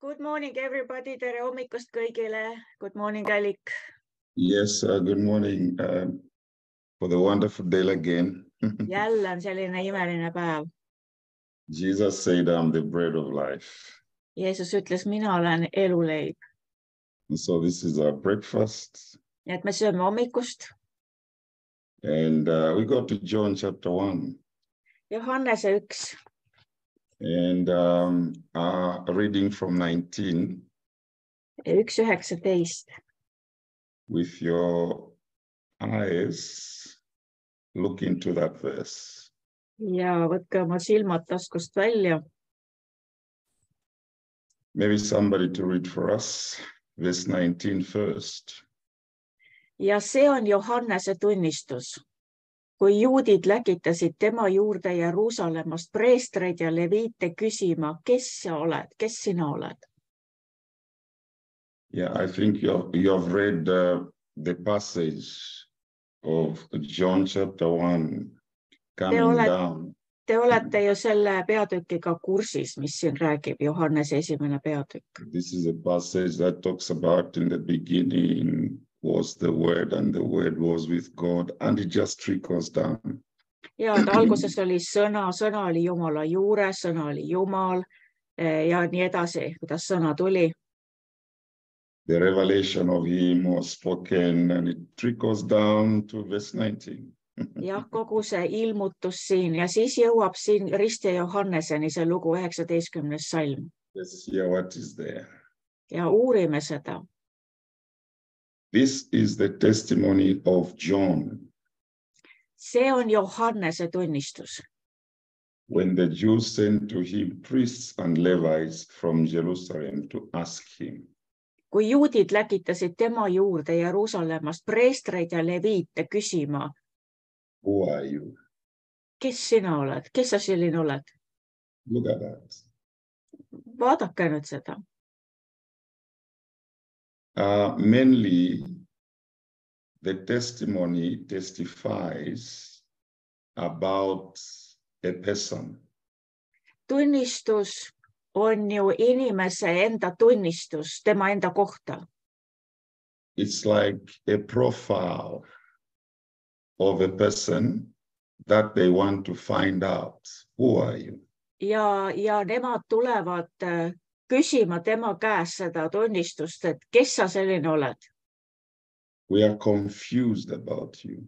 Good morning, everybody. Tere hommikust kõigile. Good morning, Alik. Yes, good morning for the wonderful day again. Jälle on selline imeline päev. Jesus said, I'm the bread of life. Jeesus ütles, mina olen eluleib. And so this is our breakfast. Nii et me sööme hommikust. And we go to John chapter 1. Johannese 1. And reading from 19. 1:19. With your eyes, look into that verse. Ja võtke oma silmad taskust välja. Maybe somebody to read for us, verse 19 first. Ja see on Johannese tunnistus. Kui juudid läkitasid tema juurde Jeruusalemmast preestreid ja leviite küsima, kes sa oled, kes sina oled? Yeah, I think you have read the passage of John chapter 1 coming down. Te olete ju selle peatükiga kursis, mis siin räägib, Johannese 1. peatükk. This is a passage that talks about in the beginning was the Word, and the Word was with God, and it just trickles down. Ja alguses oli sõna, sõna oli Jumala juures, sõna oli Jumal ja nii edasi, kuidas sõna tuli. The revelation of him was spoken, and it trickles down to verse 19. Jah, kogu see ilmutus siin ja siis jõuab siin Ristja Johanneseni see lugu 19. salm. Let's hear what is there. Ja uurime seda. This is the testimony of John. See on Johannese tunnistus. When the Jews sent to him priests and Levites from Jerusalem to ask him. Kui juudid läkitasid tema juurde Jeruusalemmast preestreid ja leviite küsima, who are you? Kes sina oled? Kes sa selline oled? Look at that. Vaadake nüüd seda. Mainly, the testimony testifies about a person. Tunnistus on ju inimese enda tunnistus tema enda kohta. It's like a profile of a person that they want to find out. Who are you? Ja nemad tulevad küsima tema käest seda tunnistust, et kes sa selline oled? We are confused about you.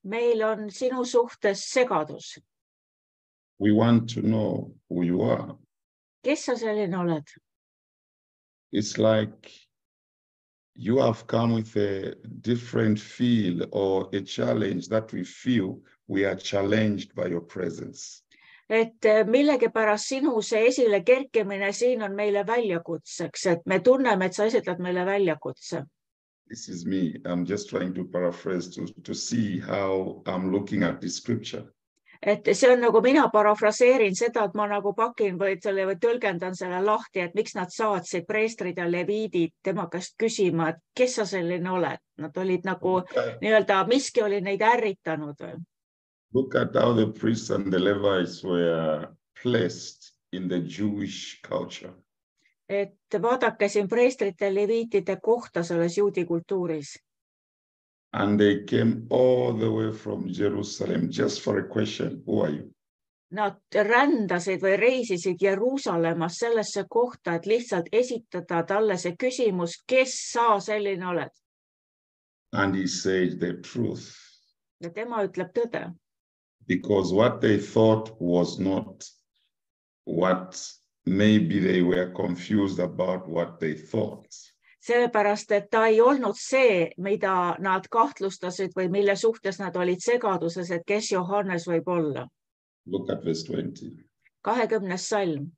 Meil on sinu suhtes segadus. We want to know who you are. Kes sa selline oled? It's like you have come with a different feel or a challenge that we feel we are challenged by your presence. Et millegipärast sinu see esile kerkimine siin on meile väljakutseks, et me tunneme, et sa esitled meile väljakutse. This is me. I'm just trying to paraphrase to see how I'm looking at this scripture. Et see on nagu mina parafraseerin seda, et ma nagu pakin või tõlgendan selle lahti, et miks nad saatsid preestrid ja leviidid tema käest küsima, et kes sa selline oled. Nad olid nagu nii-öelda, miski oli neid ärritanud. Look at how the priests and the Levites were placed in the Jewish culture. Et vaadake siin preestrite leviitide kohta selles juudi kultuuris. And they came all the way from Jerusalem just for a question. Who are you? Nad rändasid või reisisid Jeruusalemmas sellesse kohta, et lihtsalt esitada talle see küsimus, kes sa selline oled? And he said the truth. Ja tema ütleb tõde. Because what they thought was not what maybe they were confused about what they thought. Sellepärast, et ta ei olnud see, mida nad kahtlustasid või mille suhtes nad olid segaduses, et kes Johannes võib olla. Look at verse 20. 20. salm.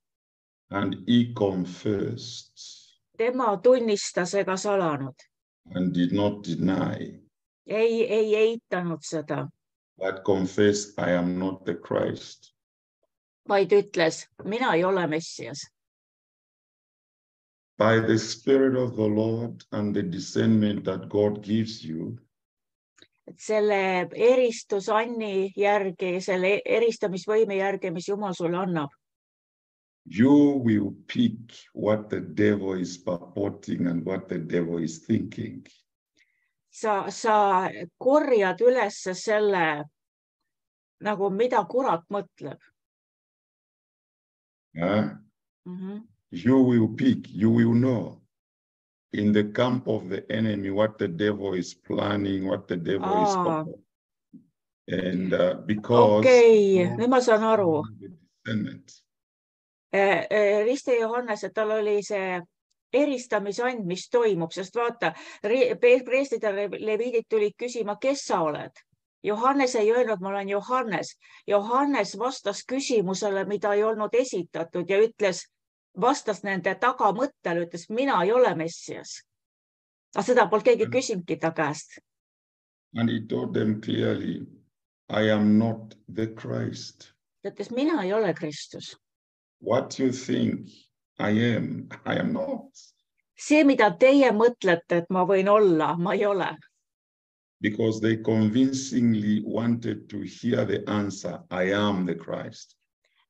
And he confessed. Tema tunnistas ega salanud. And did not deny. Ei eitanud seda. But confessed, I am not the Christ. Vaid ütles, mina ei ole Messias. By the Spirit of the Lord and the discernment that God gives you. Et selle eristusanni järgi, selle eristamisvõime järgi, mis Jumal sulle annab. You will pick what the devil is purporting and what the devil is thinking. Sa korjad üles selle, nagu mida kurat mõtleb. You will pick, you will know in the camp of the enemy what the devil is planning, what the devil is purporting. And because nüüd ma saan aru. Riste Johannes, et tal oli see eristamisand, mis toimub, sest vaata, preestrid ja leviidid tulid küsima, kes sa oled. Johannes ei öelnud, ma olen Johannes. Johannes vastas küsimusele, mida ei olnud esitatud ja vastas nende tagamõttele, ütles, mina ei ole Messias. Aga seda polnud keegi küsinudki ta käest. And he told them clearly, I am not the Christ. Ta ütles, mina ei ole Kristus. What you think I am not. See, mida teie mõtlete, et ma võin olla, ma ei ole. Because they convincingly wanted to hear the answer, I am the Christ.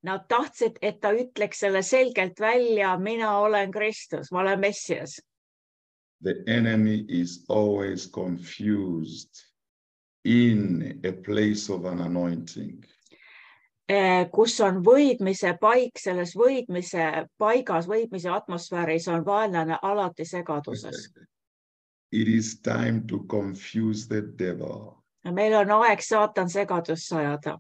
Nad tahtsid, et ta ütleks selle selgelt välja, mina olen Kristus, ma olen Messias. The enemy is always confused in a place of an anointing. Kus on võidmise paik, selles võidmise paigas, võidmise atmosfääris on vaenlane alati segaduses. It is time to confuse the devil. Meil on aeg saatan segadusse ajada.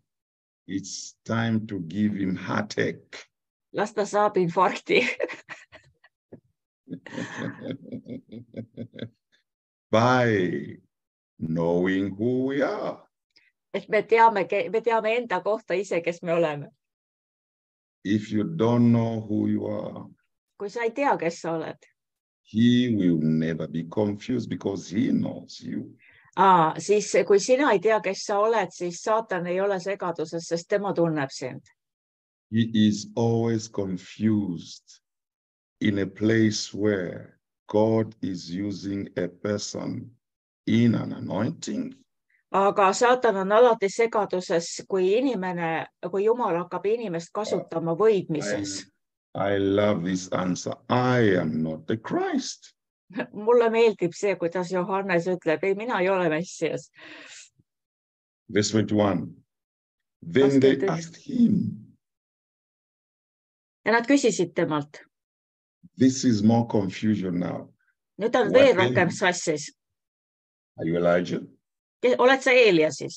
It's time to give him heartache. Las ta saab infarkti. By knowing who we are. Et me teame enda kohta ise, kes me oleme. If you don't know who you are, kui sa ei tea, kes sa oled, he will never be confused because he knows you. Siis kui sina ei tea, kes sa oled, siis saatan ei ole segaduses, sest tema tunneb sind. He is always confused in a place where God is using a person in an anointing. Aga saatan on alati segaduses, kui Jumal hakkab inimest kasutama võidmises. I love this answer. I am not the Christ. Mulle meeldib see, kuidas Johannes ütleb, ei, mina ei ole Messias. Verse 21. Then they asked him. Ja nad küsisid temalt. This is more confusion now. Nüüd on veel rohkem sassis. Are you Elijah? Oled sa Eelia siis?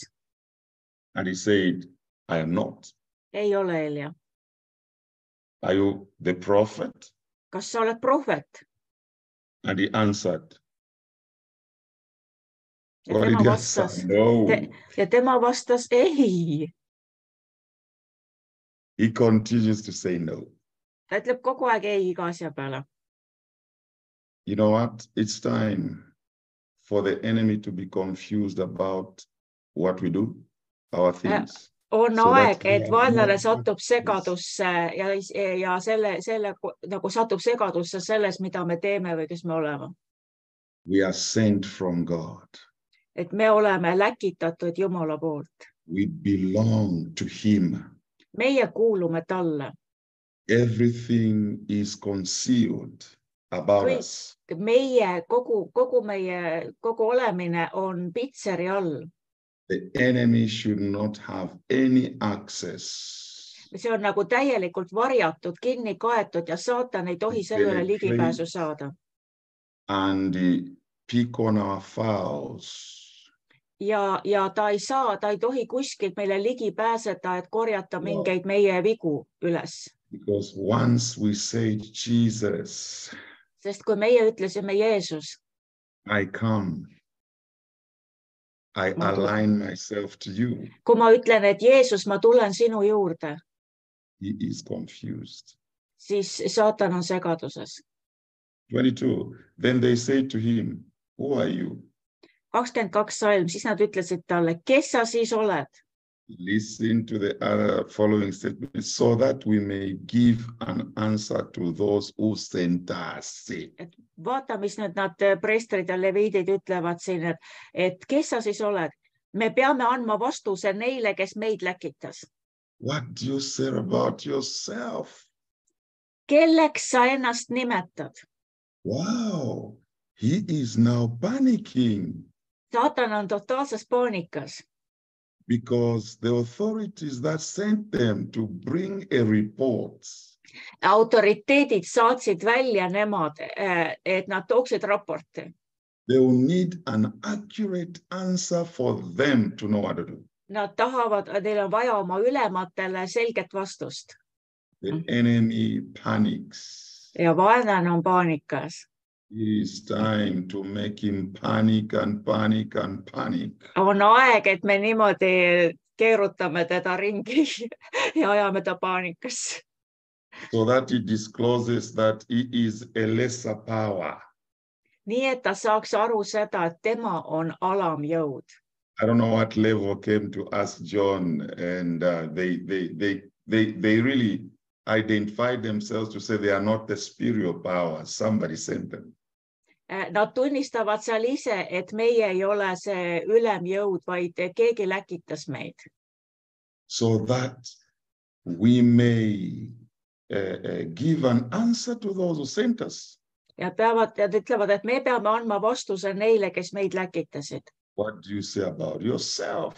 And he said, I am not. Ei ole Eelia. Are you the prophet? Kas sa oled prohvet? And he answered. Ja tema vastas ei. He continues to say no. Ta ütleb kogu aeg ei iga asja peale. You know what? It's time for the enemy to be confused about what we do, our things. On aeg, et vaenlane satub segadusse ja selle nagu satub segadusse selles, mida me teeme või kes me oleme. We are sent from God. Et me oleme läkitatud Jumala poolt. We belong to him. Meie kuulume talle. Everything is concealed about us. Kogu olemine on pitseri all. The enemy should not have any access. See on nagu täielikult varjatud, kinni kaetud ja saatan ei tohi sellele ligipääsu saada. And pick on our fowls. Ja ta ei tohi kuskilt meile ligi pääseda, et korjata mingeid meie vigu üles. Because once we say Jesus, sest kui meie ütlesime Jeesus, I come, I align myself to you. Kui ma ütlen, et Jeesus, ma tulen sinu juurde, he is confused. Siis saatan on segaduses. 22. Then they say to him, who are you? 22 salm, siis nad ütlesid talle, kes sa siis oled? Listen to the other following statement so that we may give an answer to those who sent us. Vaata, mis nüüd nad preestrid ja leviidid ütlevad siin, et kes sa siis oled? Me peame andma vastuse neile, kes meid läkitas. What do you say about yourself? kelleks sa ennast nimetad? Wow, he is now panicking Saatan on totaalses paanikas, because the authorities that sent them to bring a report autoriteedid saatsid välja nemad, et nad tooksid raporti. they will need an accurate answer for them to know what to do. Nad tahavad, neil on vaja oma ülematele selget vastust. The enemy panics. Ja vaenlane on paanikas. It is time to make him panic and panic and panic. On aeg, et me niimoodi keerutame teda ringi ja ajame ta paanikasse. So that he discloses that he is a lesser power. Nii, et ta saaks aru seda, et tema on alamjõud. I don't know what level came to ask John, and they really identified themselves to say they are not the spiritual power. Somebody sent them. Nad tunnistavad seal ise, et meie ei ole see ülemjõud, vaid keegi läkitas meid. So that we may give an answer to those who sent us. Ja nad ütlevad, et me peame andma vastuse neile, kes meid läkitasid. What do you say about yourself?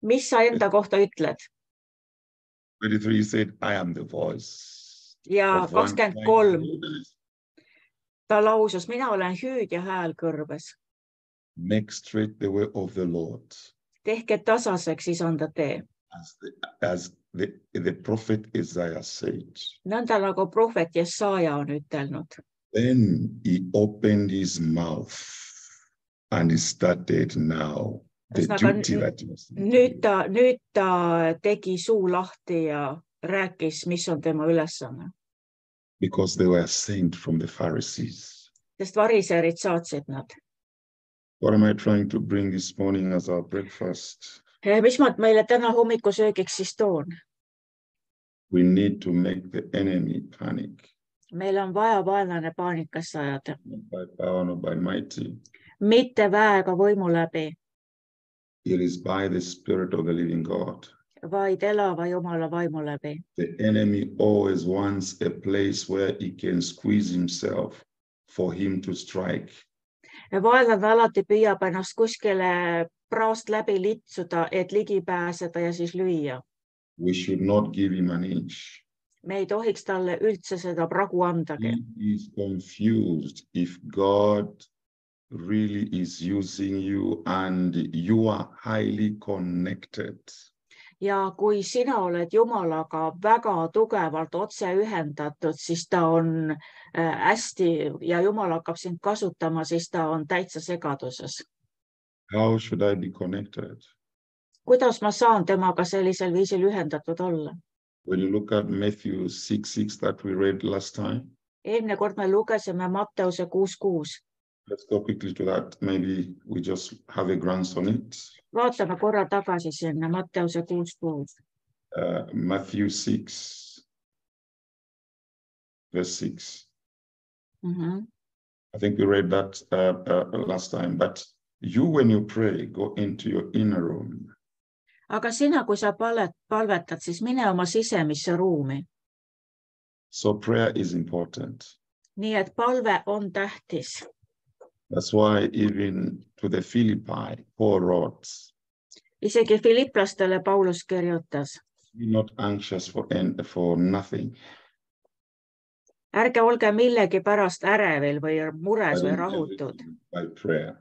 Mis sa enda kohta ütled? 23 said, I am the voice. Ja of one 23. crying, Ta lausus, mina olen hüüd ja hääl kõrbes. make straight the way of the Lord. Tehke tasaseks isanda tee. As the prophet Isaiah said. Nõnda nagu prohvet Jesaja on ütelnud. Then he opened his mouth and he started now the duty that he was nüüd ta tegi suu lahti ja rääkis, mis on tema ülesanne. because they were sent from the Pharisees. Sest variserid saatsid nad. What am I trying to bring this morning as our breakfast? Mis ma meile täna hommikusöögiks siis toon? We need to make the enemy panic. Meil on vaja vaenlane paanikasse ajada. Not by power, not by mighty. Mitte väega võimu läbi, It is by the Spirit of the living God. vaid elava Jumala vaimu läbi. The enemy always wants a place where he can squeeze himself for him to strike. Vaenlane alati püüab ennast kuskile praost läbi litsuda, et ligi pääseda ja siis lüüa. We should not give him an inch. Me ei tohiks talle üldse seda pragu andagi. He is confused if God really is using you and you are highly connected. Ja kui sina oled Jumalaga väga tugevalt otse ühendatud, siis ta on hästi ja Jumal hakkab sind kasutama, siis ta on täitsa segaduses. How should I be connected? Kuidas ma saan temaga sellisel viisil ühendatud olla? When you look at Matthew 6:6 that we read last time, Eelmine kord me lugesime Matteuse 6:6. let's go quickly to that. Maybe we just have a glance on it. Vaatame korra tagasi sinna Matteuse 6:6. Matthew 6, verse 6. I think we read that last time. But you, when you pray, go into your inner room. Aga sina, kui sa palvetad, siis mine oma sisemisse ruumi. So prayer is important. Nii et palve on tähtis. That's why even to the Philippi, Paul wrote, Isegi Filiplastele Paulus kirjutas. be not anxious for nothing. Ärge olge millegi pärast ärevil või mures või rahutud, By prayer.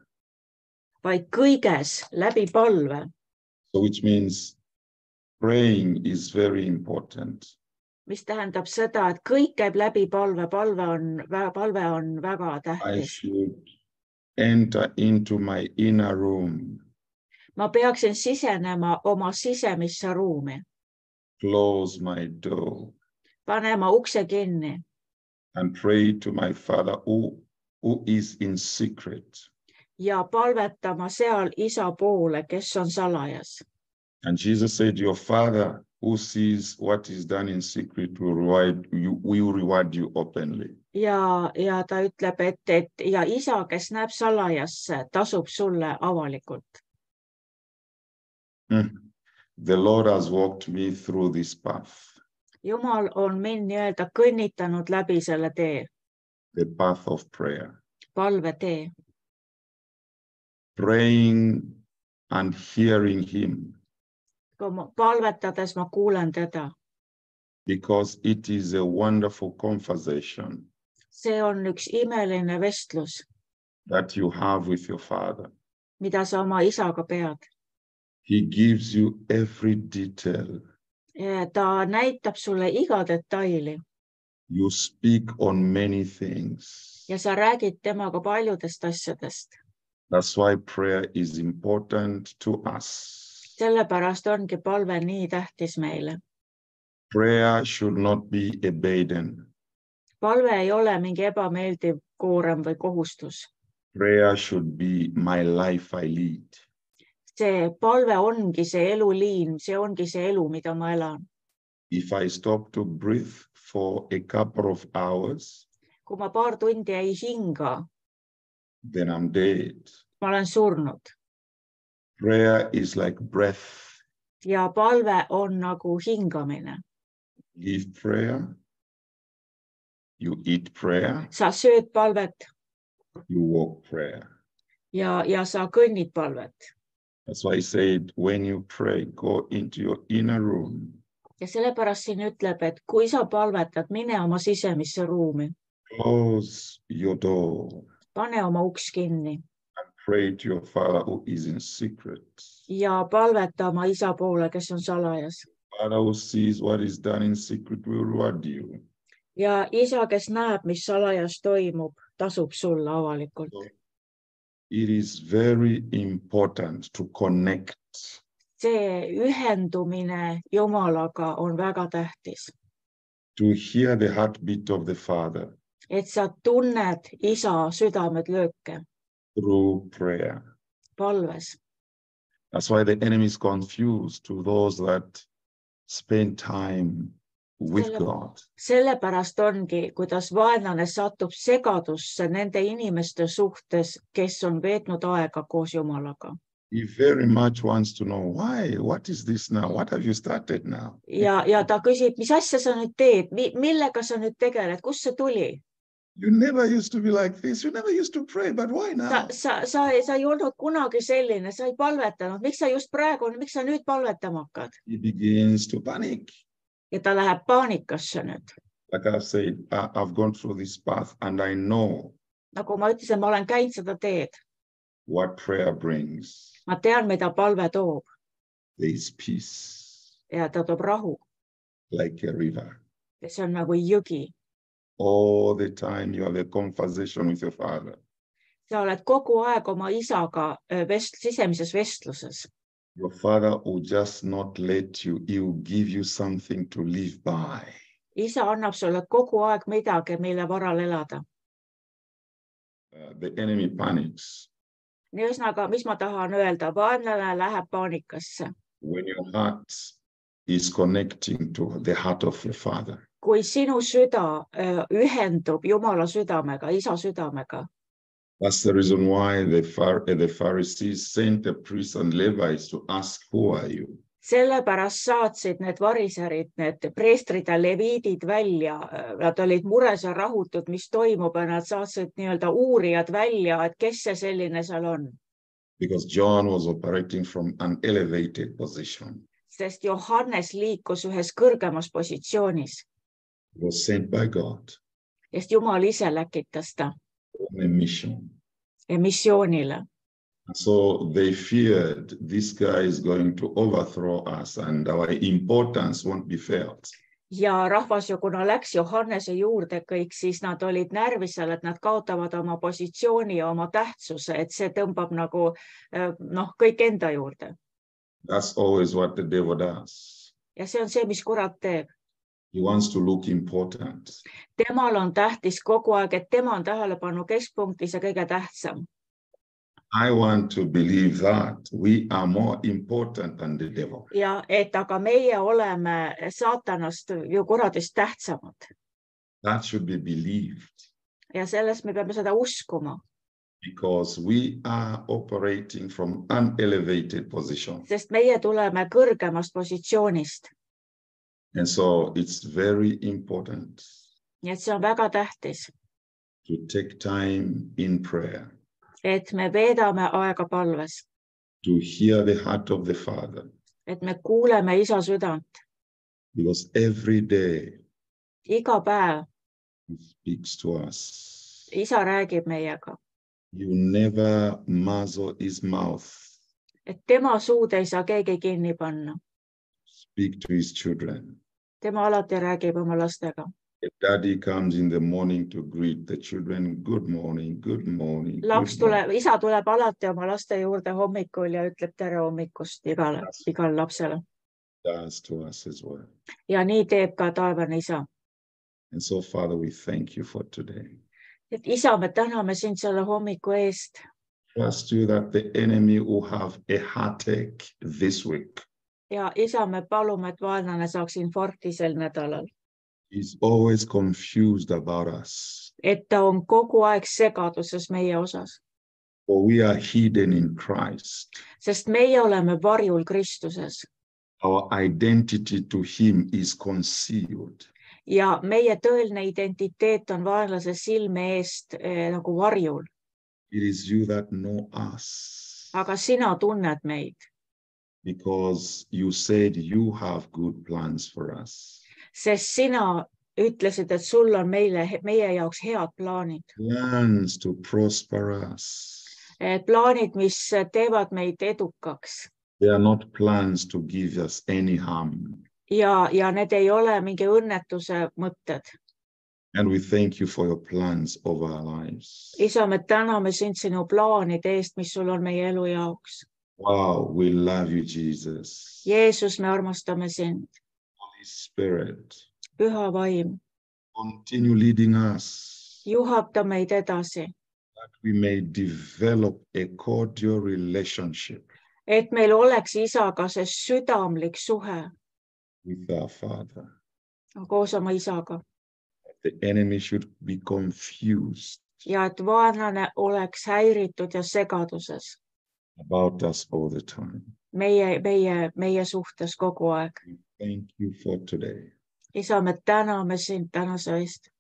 vaid kõiges läbi palve. So which means praying is very important. Mis tähendab seda, et kõik käib läbi palve. Palve on väga I tähtis. should enter into my inner room, Ma peaksin sisenema oma sisemisse ruumi, close my door, panema ukse kinni and pray to my Father who is in secret. ja palvetama seal isa poole, kes on salajas. And Jesus said, your Father who sees what is done in secret will reward you openly. Ja ta ütleb, et ja isa, kes näeb salajasse, tasub sulle avalikult. The Lord has walked me through this path. Jumal on mind nii-öelda kõnnitanud läbi selle tee, the path of prayer. palve tee, Praying and hearing him, kui ma palvetades ma kuulen teda. because it is a wonderful conversation See on üks imeline vestlus, that you have with your Father. mida sa oma isaga pead. He gives you every detail. Ta näitab sulle iga detaili You speak on many things. ja sa räägid temaga paljudest asjadest. That's why prayer is important to us. Sellepärast ongi palve nii tähtis meile. Prayer should not be a burden. Palve ei ole mingi ebameeldiv koorem või kohustus. Prayer should be my life I lead. See palve ongi see eluliin, see ongi see elu, mida ma elan. If I stop to breathe for a couple of hours, Kui ma paar tundi ei hinga, then I'm dead. ma olen surnud. Prayer is like breath. Ja palve on nagu hingamine. Live prayer. You eat prayer. Sa sööd palvet You walk prayer. ja sa kõnnid palvet. That's why I said, when you pray, go into your inner room. Ja sellepärast siin ütleb, et kui sa palvetad, mine oma sisemisse ruumi. Close your door. Pane oma uks kinni Pray to your Father who is in secret. ja palveta oma isa poole, kes on salajas. Father who sees what is done in secret will reward you. Ja isa, kes näeb, mis salajas toimub, tasub sulle avalikult. It is very important to connect. See ühendumine Jumalaga on väga tähtis. To hear the heartbeat of the Father Et sa tunned isa südamelööke through prayer. palves. That's why the enemy is confused to those that spend time with God. Sellepärast ongi, kuidas vaenlane satub segadusse nende inimeste suhtes, kes on veetnud aega koos Jumalaga. He very much wants to know why, what is this now? What have you started now? Ja ta küsib, mis asja sa nüüd teed, millega sa nüüd tegeled, kust see tuli? You never used to be like this. You never used to pray, but why now? Sa ei olnud kunagi selline, sa ei palvetanud. Miks sa just praegu, miks sa nüüd palvetama hakkad? He begins to panic. Ja ta läheb paanikasse nüüd. Like I've said, I've gone through this path and I know Nagu ma ütlesin, ma olen käinud seda teed. what prayer brings. Ma tean, mida palve toob There is peace, ja ta toob rahu. like a river. Ja see on nagu jõgi. All the time you have a conversation with your Father. Sa oled kogu aeg oma isaga sisemises vestluses. Your Father will just not let you. He will give you something to live by. Isa annab sulle kogu aeg midagi, mille varal elada. The enemy panics Nii ühesõnaga, mis ma tahan öelda, vaenlane läheb paanikasse. when your heart is connecting to the heart of your Father. Kui sinu süda ühendub Jumala südamega, isa südamega. That's the reason why the Pharisees sent the priests and Levites to ask, who are you? Sellepärast saatsid need variserid, need preestrid ja leviidid välja. Nad olid mures ja rahutud, mis toimub ja nad saatsid nii-öelda uurijad välja, et kes see selline seal on. Because John was operating from an elevated position. Sest Johannes liikus ühes kõrgemas positsioonis. He was sent by God Sest Jumal ise läkitas ta on a mission. missioonile. So they feared this guy is going to overthrow us and our importance won't be felt. Ja rahvas ju kuna läks Johannese juurde kõik, siis nad olid närvisel, et nad kaotavad oma positsiooni ja oma tähtsuse, et see tõmbab nagu kõik enda juurde. That's always what the devil does. Ja see on see, mis kurat teeb. He wants to look important. Temal on tähtis kogu aeg, et tema on tähelepanu keskpunktis ja kõige tähtsam. I want to believe that we are more important than the devil. Ja et aga meie oleme saatanast ju kuradist tähtsamad. That should be believed. Ja sellest me peame seda uskuma. Because we are operating from an elevated position. Sest meie tuleme kõrgemast positsioonist. And so it's very important Nii et see on väga tähtis, to take time in prayer, et me veedame aega palves, to hear the heart of the Father, et me kuuleme isa südant. because every day Iga päev He speaks to us. isa räägib meiega, You never muzzle His mouth, et tema suud ei saa keegi kinni panna. speak to His children. Tema alati räägib oma lastega. A daddy comes in the morning to greet the children. Good morning, good morning. Isa tuleb alati oma laste juurde hommikul ja ütleb tere hommikust igal lapsele. Does to us as well. Ja nii teeb ka taevane isa. And so, Father, we thank you for today. Et isa, me täname sind selle hommiku eest. Trust you that the enemy will have a heartache this week. Ja isa, me palume, et vaenlane saaks infarkti sel nädalal. He's always confused about us. Et ta on kogu aeg segaduses meie osas. For we are hidden in Christ. Sest meie oleme varjul Kristuses. Our identity to him is concealed. Ja meie tõeline identiteet on vaenlase silme eest nagu varjul. It is you that know us. Aga sina tunned meid. Because you said you have good plans for us. Sest sina ütlesid, et sul on meie jaoks head plaanid. Plans to prosper us. Plaanid, mis teevad meid edukaks. They are not plans to give us any harm. Ja need ei ole mingi õnnetuse mõtted. And we thank you for your plans over our lives. Isa, me täname sind sinu plaanide eest, mis sul on meie elu jaoks. Wow, we love you, Jesus. Jeesus, me armastame sind. Holy Spirit. Püha vaim. Continue leading us. Juhata meid edasi. That we may develop a cordial relationship. Et meil oleks isaga see südamlik suhe. With our Father. Koos oma isaga. The enemy should be confused. Ja et vaenlane oleks häiritud ja segaduses. About us all the time. Meie suhtes kogu aeg. Thank you for today. Isa, me täname sind tänase eest.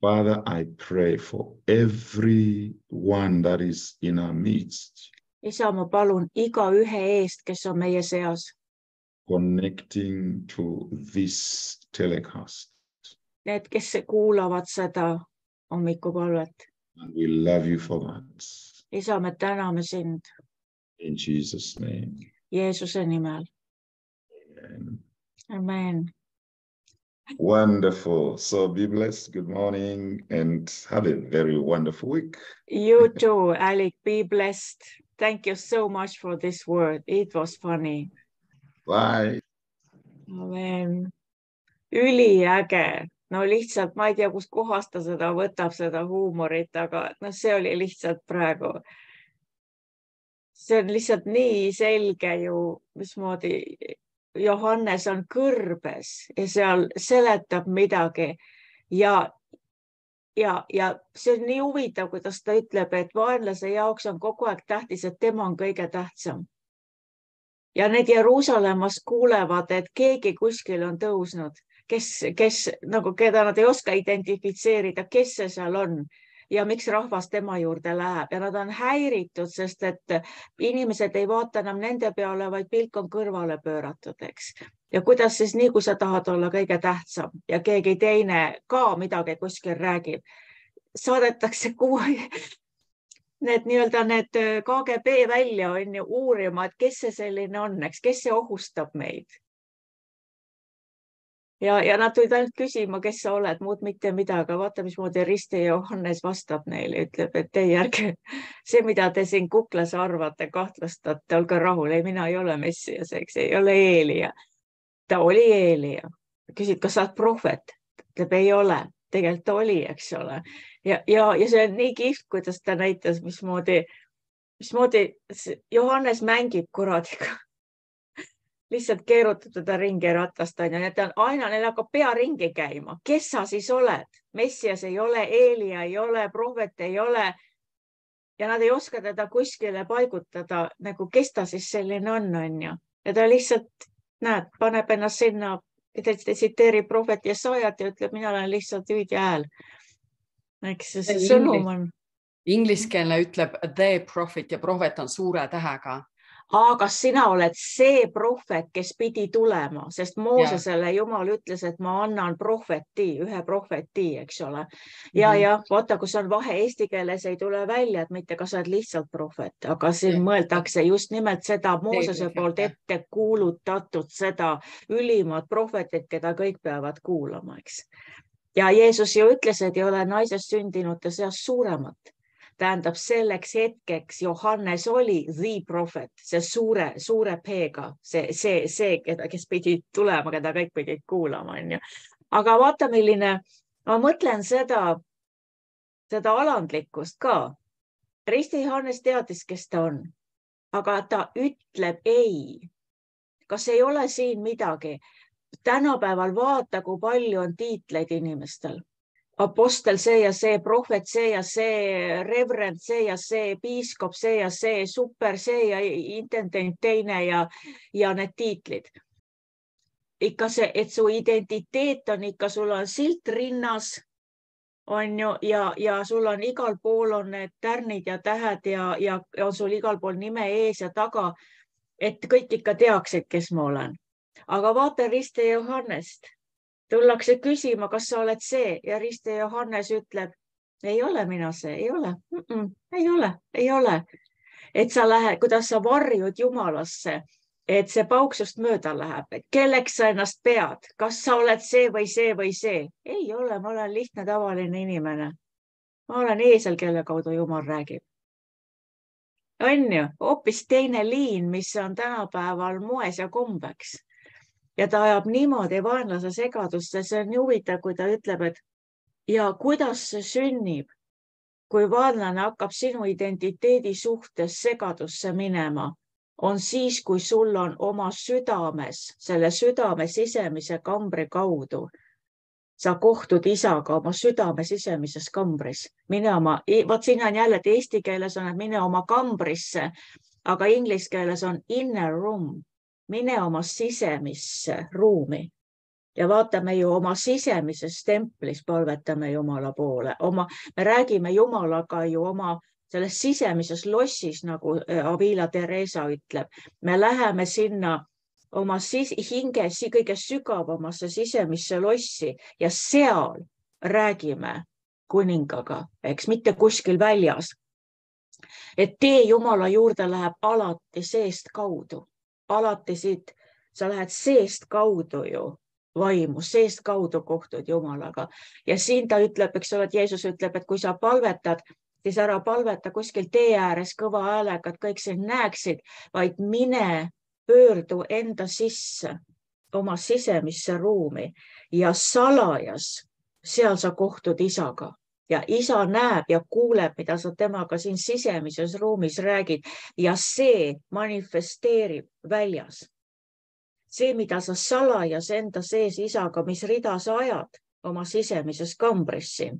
Father, I pray for everyone that is in our midst. Isa, ma palun iga ühe eest, kes on meie seas. Connecting to this telecast. Need, kes kuulavad seda hommikupalvet. And we love you for that. Isa, me täname sind. In Jesus' name. Jeesuse nimel. Amen. Amen. Wonderful. So be blessed. Good morning and have a very wonderful week. You too, Alec. Be blessed. Thank you so much for this word. It was funny. Bye. Amen. Üliäge. No lihtsalt, ma ei tea, kust kohast ta seda võtab, seda huumorit, aga no see oli lihtsalt praegu. See on lihtsalt nii selge ju, mismoodi Johannes on kõrbes ja seal seletab midagi ja see on nii huvitav, kuidas ta ütleb, et vaenlase jaoks on kogu aeg tähtis, et tema on kõige tähtsam. Ja need Jeruusalemmas kuulevad, et keegi kuskil on tõusnud, kes nagu keda nad ei oska identifitseerida, kes see seal on ja miks rahvas tema juurde läheb ja nad on häiritud, sest et inimesed ei vaata enam nende peale, vaid pilk on kõrvale pööratud, eks. Ja kuidas siis nii, kui sa tahad olla kõige tähtsam ja keegi teine ka midagi kuskil räägib, saadetakse need KGB välja on ju uurima, et kes see selline on, eks, kes see ohustab meid. Ja nad tulid ainult küsima, kes sa oled, muud mitte midagi. Vaata, mismoodi Risti Johannes vastab neile, ütleb, et ei ärge, see, mida te siin kuklas arvate, kahtlustate, olge rahul, ei, mina ei ole Messias, eks, ei ole Eelia. Ta oli Eelia. Küsid, kas sa oled prohvet? Ütleb, ei ole, tegelikult oli, eks ole. Ja see on nii kihvt, kuidas ta näitas, mismoodi Johannes mängib kuradiga. Lihtsalt keerutab teda ringi ratast, ja ta on aina, neil hakkab pea ringi käima. Kes sa siis oled? Messias ei ole, Eelia ei ole, prohvet ei ole. Ja nad ei oska teda kuskile paigutada, nagu kes ta siis selline on. Ja ta lihtsalt, näed, paneb ennast sinna ta tsiteerib prohvet Jesajat ja ütleb, mina olen lihtsalt hüüdja hääl. Eks see sõnum on. Ingliskeelne ütleb the prophet ja prohvet on suure tähega. Aga sina oled see prohvet, kes pidi tulema, sest Moosesele Jumal ütles, et ma annan ühe prohveti, eks ole. Ja vaata, kus on vahe, eesti keeles ei tule välja, et mitte kas sa oled lihtsalt prohvet, aga siin mõeldakse just nimelt seda Moosese poolt ette kuulutatud seda ülimat prohvetit, keda kõik peavad kuulama, eks. Ja Jeesus ju ütles, et ei ole naisest sündinute seas suuremat. Tähendab, selleks hetkeks Johannes oli the prophet, see suure P-ga, see, kes pidi tulema, keda kõik pidid kuulama. Aga vaata, milline, ma mõtlen seda alandlikkust ka. Risti Johannes teadis, kes ta on, aga ta ütleb ei. Kas ei ole siin midagi? Tänapäeval vaata, kui palju on tiitleid inimestel. Apostel see ja see, prohvet see ja see, reverend see ja see, piiskop see ja see, super see ja intendent teine ja need tiitlid. Ikka see, et su identiteet on ikka, sul on silt rinnas, on ju, ja sul on igal pool on need tärnid ja tähed ja on sul igal pool nime ees ja taga, et kõik ikka teaksid, kes ma olen. Aga vaata Risti Johannest. Tullakse küsima, kas sa oled see ja Risti Johannes ütleb, ei ole mina see, ei ole, ei ole. Et sa lähed, kuidas sa varjud Jumalasse, et see pauksust mööda läheb, et kelleks sa ennast pead, kas sa oled see või see või see. Ei ole, ma olen lihtne tavaline inimene. Ma olen eesel, kelle kaudu Jumal räägib. On ju, hoopis teine liin, mis on tänapäeval moes ja kombeks. Ja ta ajab niimoodi vaenlase segadusse, see on huvitav, kui ta ütleb, et ja kuidas see sünnib, kui vaenlane hakkab sinu identiteedi suhtes segadusse minema, on siis, kui sul on oma südames, selle südame sisemise kambri kaudu. Sa kohtud isaga oma südame sisemises kambris. Vaat siin on jälle, et eesti keeles on, et mine oma kambrisse, aga inglise keeles on inner room. Mine oma sisemisse ruumi ja vaatame ju oma sisemises templis, palvetame Jumala poole. Me räägime Jumalaga ju oma selles sisemises lossis, nagu Avila Teresa ütleb. Me läheme sinna oma hinge kõige sügavamasse sisemisse lossi ja seal räägime kuningaga, eks mitte kuskil väljas. Et tee Jumala juurde läheb alati seest kaudu. Alati siit, sa lähed seest kaudu ju vaimu, seest kaudu kohtud Jumalaga. Ja siin ta ütleb, eks ole, et Jeesus ütleb, et kui sa palvetad, siis ära palveta kuskil tee ääres kõva häälega, et kõik sind näeksid, vaid mine pöördu enda sisse, oma sisemisse ruumi ja salajas, seal sa kohtud isaga. Ja isa näeb ja kuuleb, mida sa temaga siin sisemises ruumis räägid ja see manifesteerib väljas. See, mida sa salajas enda sees isaga, mis rida sa ajad oma sisemises kambris siin,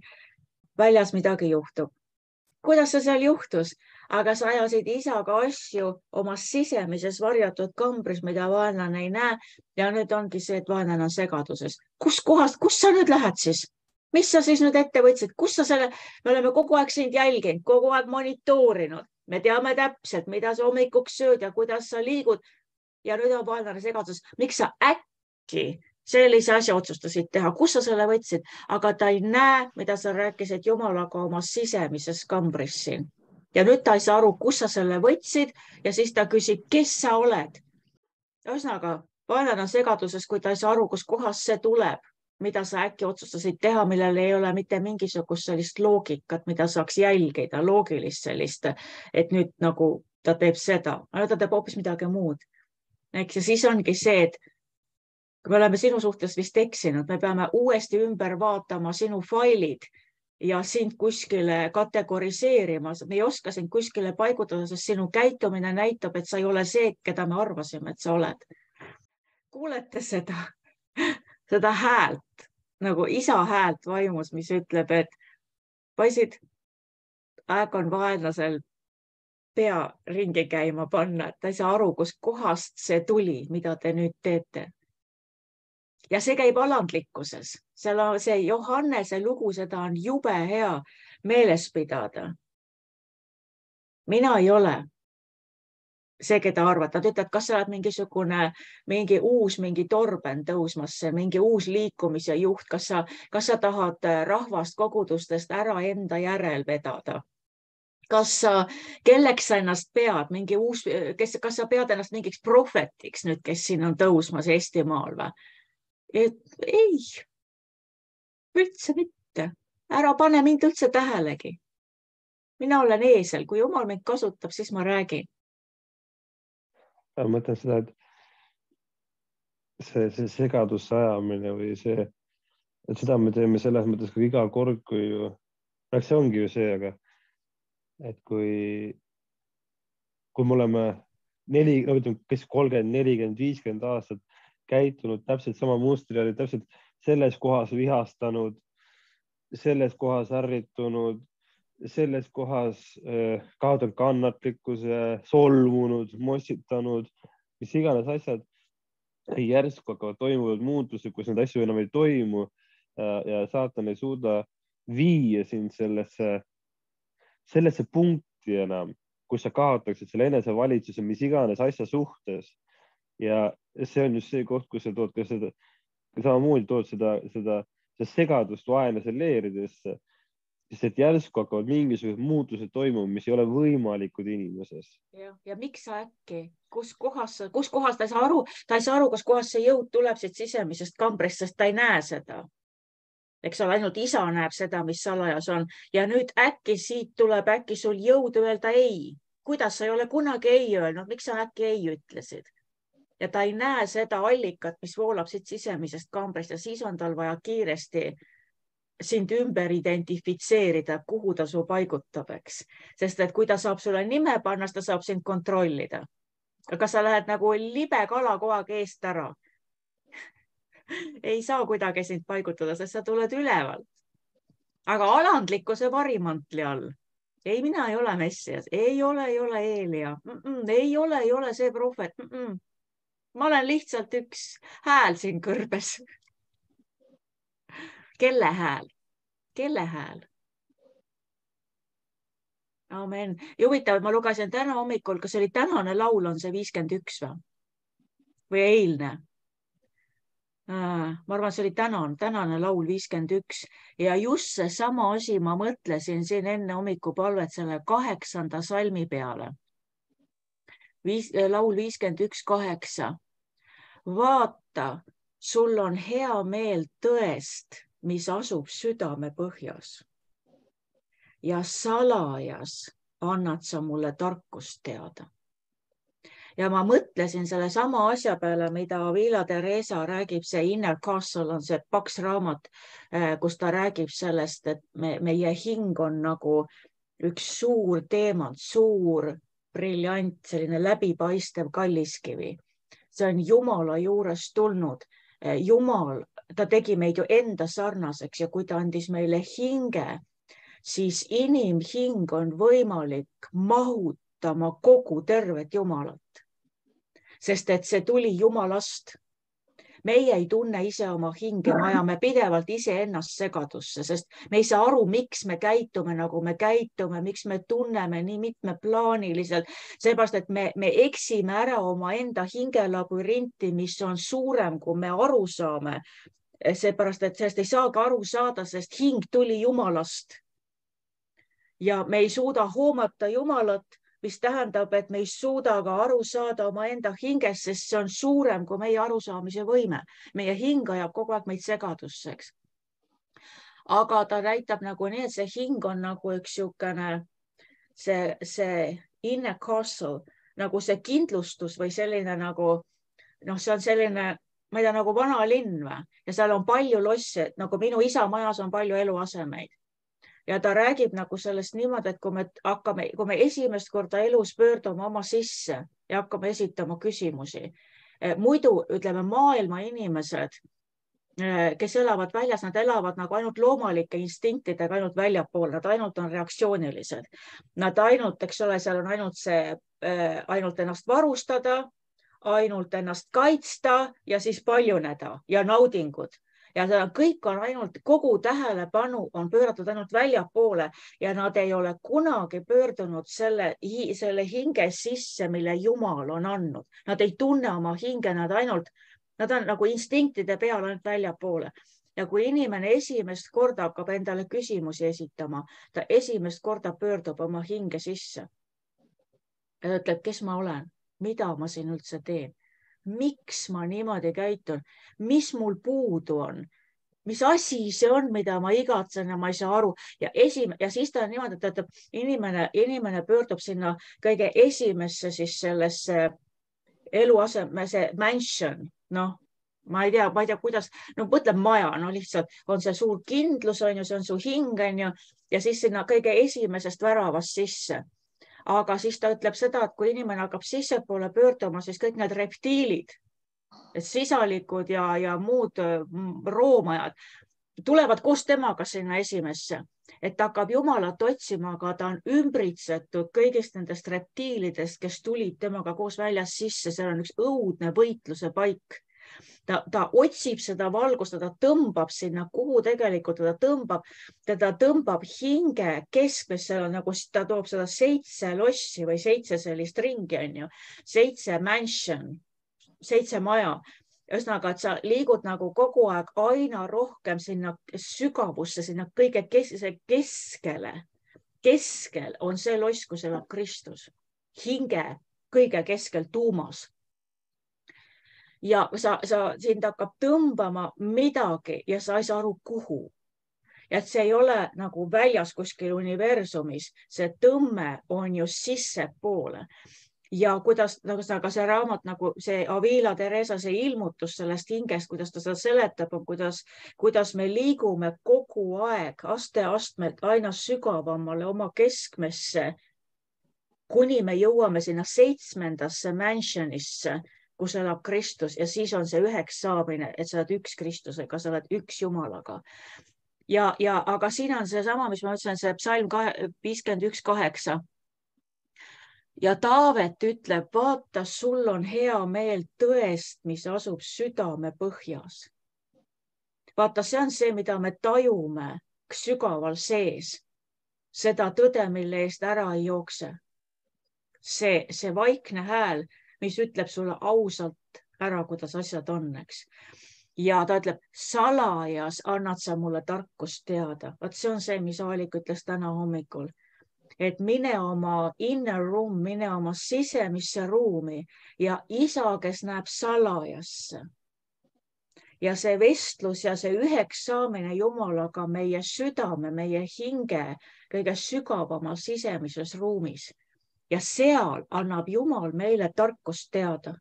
väljas midagi juhtub. Kuidas see seal juhtus? Aga sa ajasid isaga asju oma sisemises varjatud kambris, mida vaenlane ei näe ja nüüd ongi see, et vaenlane on segaduses. Kus sa nüüd lähed siis? Mis sa siis nüüd ette võtsid? Me oleme kogu aeg sind jälginud, kogu aeg monitoorinud. Me teame täpselt, mida sa hommikuks sööd ja kuidas sa liigud. Ja nüüd on vaenlane segaduses. Miks sa äkki sellise asja otsustasid teha? Kus sa selle võtsid? Aga ta ei näe, mida sa rääkisid Jumalaga oma sisemises kambris siin. Ja nüüd ta ei saa aru, kus sa selle võtsid ja siis ta küsib, kes sa oled? Ühesõnaga, vaenlane on segaduses, kui ta ei saa aru, kus kohas see tuleb. Mida sa äkki otsustasid teha, millel ei ole mitte mingisugust sellist loogikat, mida saaks jälgida, loogilist sellist, et nüüd nagu ta teeb seda, aga ta teeb hoopis midagi muud. Eks ja siis ongi see, et kui me oleme sinu suhtes vist eksinud, me peame uuesti ümber vaatama sinu failid ja sind kuskile kategoriseerima. Me ei oska sind kuskile paigutada, sest sinu käitumine näitab, et sa ei ole see, keda me arvasime, et sa oled. Kuulete seda häält, nagu isa häält vaimus, mis ütleb, et poisid, aeg on vaenlasel pea ringi käima panna, et ta ei saa aru, kus kohast see tuli, mida te nüüd teete. ja see käib alandlikkuses. Seal on see Johannese lugu, seda on jube hea meeles pidada. Mina ei ole see, keda arvad. Nad ütleb, kas sa oled mingi uus torben tõusmas, mingi uus liikumise juht, kas sa tahad rahvast kogudustest ära enda järel vedada? Kelleks sa ennast pead, kas sa pead ennast mingiks prohvetiks nüüd, kes siin on tõusmas Eestimaal või? Ei, üldse mitte. Ära pane mind üldse tähelegi. Mina olen eesel, kui Jumal mind kasutab, siis ma räägin. Ma mõtlen seda, et see segadusse ajamine või seda me teeme selles mõttes ka iga kord, kui see ongi ju see, aga et kui me oleme 30, 40, 50 aastat käitunud täpselt sama mustri, oli täpselt selles kohas vihastanud, selles kohas ärritunud, selles kohas kaotanud kannatlikkuse, solvunud, mossitanud, mis iganes asjad järsku hakkavad toimuvad muutused, kus need asju enam ei toimu ja saatan ei suuda viia sind sellesse punkti enam, kus sa kaotaksid selle enesevalitsuse, mis iganes asja suhtes. Ja see on just see koht, kus sa tood ka seda, samamoodi tood seda segadust vaenlase leeridesse, sest et järsku hakkavad mingisugused muutused toimuma, mis ei ole võimalikud inimeses. Ja miks sa äkki? Kus kohas ta ei saa aru, kus kohas see jõud tuleb siit sisemisest kambrist, sest ta ei näe seda. Eks ole, ainult isa näeb seda, mis salajas on. Ja nüüd äkki siit tuleb sul jõud öelda ei. Kuidas sa ei ole kunagi ei öelnud? Miks sa äkki ei ütlesid? Ja ta ei näe seda allikat, mis voolab siit sisemisest kambrist ja siis on tal vaja kiiresti sind ümber identifitseerida, kuhu ta su paigutab, eks. Sest et kui ta saab sulle nime panna, ta saab sind kontrollida. Aga sa lähed nagu libe kala kogu aeg eest ära. Ei saa kuidagi sind paigutada, sest sa tuled ülevalt. Aga alandlikkuse varimantli all. Ei, mina ei ole Messias. Ei ole Eelia. Ei ole see prohvet. Ma olen lihtsalt üks hääl siin kõrbes. Kelle hääl? Kelle hääl? Amen. Ja huvitav, ma lugesin täna hommikul, kas oli tänane laul, on see 51 või eilne? Ma arvan, see oli tänane laul 51 ja just see sama asi ma mõtlesin siin enne hommikupalvet selle 8. salmi peale. Laul 51:8. Vaata, sul on hea meel tõest, mis asub südame põhjas. Ja salajas annad sa mulle tarkust teada. Ja ma mõtlesin selle sama asja peale, mida Vila Teresa räägib, see Inner Castle on see paks raamat, kus ta räägib sellest, et meie hing on nagu üks suur teemant, suur briljant, selline läbipaistev kalliskivi. See on Jumala juurest tulnud. Jumal, ta tegi meid ju enda sarnaseks ja kui ta andis meile hinge, siis inimhing on võimalik mahutama kogu tervet Jumalat. Sest et see tuli Jumalast. Meie ei tunne ise oma hinge, me ajame pidevalt ise ennast segadusse, sest me ei saa aru, miks me käitume nagu me käitume, miks me tunneme nii mitmeplaaniliselt, seepärast, et me eksime ära oma enda hingelabyrinti, mis on suurem, kui me aru saame. Seepärast, et sellest ei saagi aru saada, sest hing tuli Jumalast. Ja me ei suuda hoomata Jumalat, mis tähendab, et me ei suuda ka aru saada oma enda hingest, sest see on suurem kui meie arusaamise võime. Meie hing ajab kogu aeg meid segadusseks. Aga ta näitab nagu nii, et see hing on nagu üks siukene, see inner castle, nagu see kindlustus või selline nagu, see on selline, ma ei tea, nagu vana linn või? Ja seal on palju losse, nagu minu isa majas on palju eluasemeid. Ja ta räägib nagu sellest niimoodi, et kui me esimest korda elus pöördume oma sisse ja hakkame esitama küsimusi. Muidu, ütleme, maailma inimesed, kes elavad väljas, nad elavad nagu ainult loomalike instinktidega ainult väljapool, nad ainult on reaktsioonilised. Nad ainult, eks ole, seal on ainult ennast varustada, ainult ennast kaitsta ja siis paljuneda ja naudingud. Ja kõik on ainult, kogu tähelepanu on pööratud ainult väljapoole ja nad ei ole kunagi pöördunud selle hinge sisse, mille Jumal on andnud. Nad ei tunne oma hinge, nad on nagu instinktide peal ainult väljapoole. Ja kui inimene esimest korda hakkab endale küsimusi esitama, ta esimest korda pöördub oma hinge sisse. Ja ta ütleb, kes ma olen, mida ma siin üldse teen, miks ma niimoodi käitun, mis mul puudu on, mis asi see on, mida ma igatsen ja ma ei saa aru. Ja siis ta on niimoodi, et ütleb, inimene pöördub sinna kõige esimesse siis sellesse eluasemese mansion, ma ei tea, kuidas, mõtleb maja, lihtsalt on see suur kindlus, on ju, see on su hing, on ju, ja siis sinna kõige esimesest väravast sisse. Aga siis ta ütleb seda, et kui inimene hakkab sissepoole pöörduma, siis kõik need reptiilid, sisalikud ja muud roomajad tulevad koos temaga sinna esimesse, et ta hakkab Jumalat otsima, aga ta on ümbritsetud kõigist nendest reptiilidest, kes tulid temaga koos väljas sisse. See on üks õudne võitluse paik. Ta otsib seda valgust, ta tõmbab sinna, kuhu tegelikult teda tõmbab hinge keskmesse, nagu ta toob seda 7 lossi või 7 sellist ringi, on ju, 7 mansion, 7 maja. Ühesõnaga, et sa liigud nagu kogu aeg aina rohkem sinna sügavusse, sinna kõige keskele. Keskel on see loss, kus elab Kristus. Hinge kõige keskel tuumas. Ja sind hakkab tõmbama midagi ja sa ei saa aru, kuhu. Ja et see ei ole nagu väljas kuskil universumis, see tõmme on ju sissepoole. Ja kuidas, nagu see raamat, nagu see Avila Teresa, see ilmutus sellest hingest, kuidas ta seda seletab, on kuidas me liigume kogu aeg aste-astmelt aina sügavamale oma keskmesse, kuni me jõuame sinna 7. mansionisse, kus elab Kristus ja siis on see üheks saamine, et sa oled üks Kristusega, sa oled üks Jumalaga. Aga siin on see sama, mis ma ütlesin, see psalm 51:8. Ja Taavet ütleb, vaata, sul on hea meel tõest, mis asub südame põhjas. Vaata, see on see, mida me tajume sügaval sees. Seda tõde, mille eest ära ei jookse. See vaikne hääl, mis ütleb sulle ausalt ära, kuidas asjad on, eks. Ja ta ütleb, salajas annad sa mulle tarkust teada. Vaat see on see, mis Aalik ütles täna hommikul. Et mine oma inner room, mine oma sisemisse ruumi ja isa, kes näeb salajasse. Ja see vestlus ja see üheks saamine Jumalaga meie südame, meie hinge kõige sügavamal sisemises ruumis. Ja seal annab Jumal meile tarkust teada.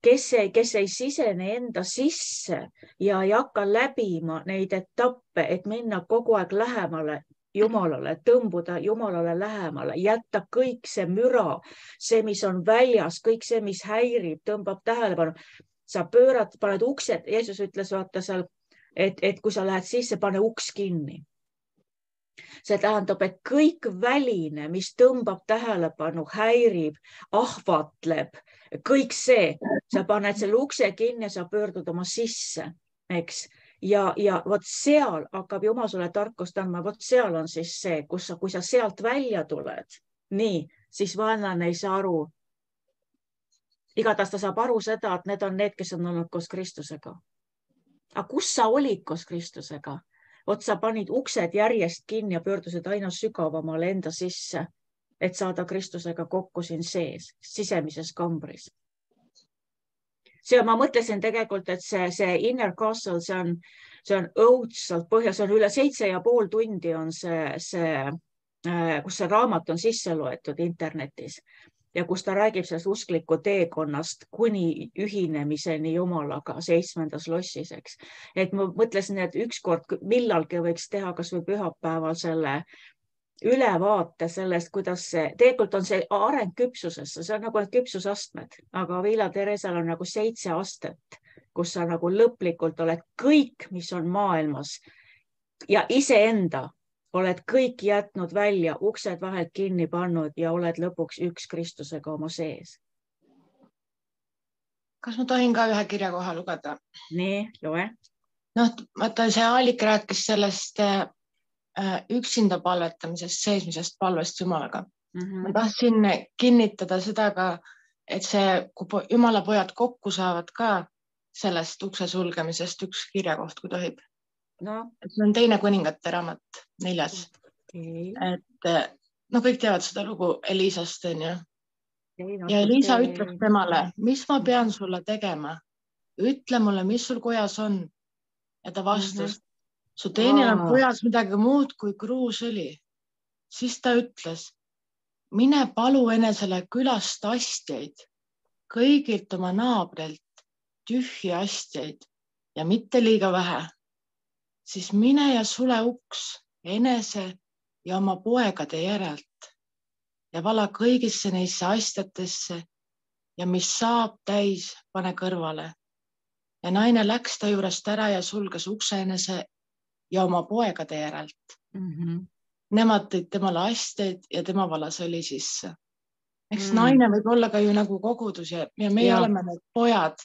Kes ei sisene enda sisse ja ei hakka läbima neid etappe, et minna kogu aeg lähemale Jumalale, tõmbuda Jumalale lähemale, jätta kõik see müra, see, mis on väljas, kõik see, mis häirib, tõmbab tähelepanu. Sa pöörad, paned uksed, Jeesus ütles, vaata seal, et kui sa lähed sisse, pane uks kinni. See tähendab, et kõik väline, mis tõmbab tähelepanu, häirib, ahvatleb, kõik see, sa paned selle ukse kinni ja sa pöördud oma sisse, eks. Ja vot seal hakkab Jumal sulle tarkust andma, vot seal on siis see, kui sa sealt välja tuled, nii, siis vaenlane ei saa aru. Igatahes ta saab aru seda, et need on need, kes on olnud koos Kristusega. Aga kus sa olid koos Kristusega? Vot sa panid uksed järjest kinni ja pöördusid aina sügavamale enda sisse, et saada Kristusega kokku siin sees, sisemises kambris. Ma mõtlesin tegelikult, et see Inner Castle, see on õudselt põhja, see on üle 7,5 tundi on kus see raamat on sisse loetud internetis ja kus ta räägib sellest uskliku teekonnast kuni ühinemiseni Jumalaga 7. lossis, eks. Et ma mõtlesin, et ükskord millalgi võiks teha kas või pühapäeval selle ülevaate sellest, kuidas see, tegelikult on see areng küpsusesse, see on nagu küpsusastmed, aga Avila Teresal on nagu 7 astet, kus sa nagu lõplikult oled kõik, mis on maailmas ja iseenda oled kõik jätnud välja, uksed vahelt kinni pannud ja oled lõpuks üks Kristusega oma sees. Kas ma tohin ka ühe kirja koha lugeda? Nii, loe. Vaata, see Aalik rääkis sellest üksinda palvetamisest, seismisest palvest Jumalaga. Ma tahtsin kinnitada seda ka, et kui Jumala pojad kokku saavad ka sellest ukse sulgemisest üks kirjakoht, kui tohib. No. See on 2 kuningate raamat, 4. Okay. Et kõik teavad seda lugu Elisast, on ju. Ja Elisa ütles temale, mis ma pean sulle tegema? Ütle mulle, mis sul kojas on. Ja ta vastas, su teenil on kojas midagi muud kui kruusõli. Siis ta ütles, mine palu enesele külast astjaid, kõigilt oma naabrilt tühji astjaid ja mitte liiga vähe. Siis mine ja sule uks enese ja oma poegade järelt ja vala kõigisse neisse astjatesse ja mis saab täis, pane kõrvale. Ja naine läks ta juurest ära ja sulges ukse enese ja oma poegade järelt. Nemad tõid temale astjaid ja tema valas õli sisse. Eks naine võib olla ka ju nagu kogudus ja meie oleme need pojad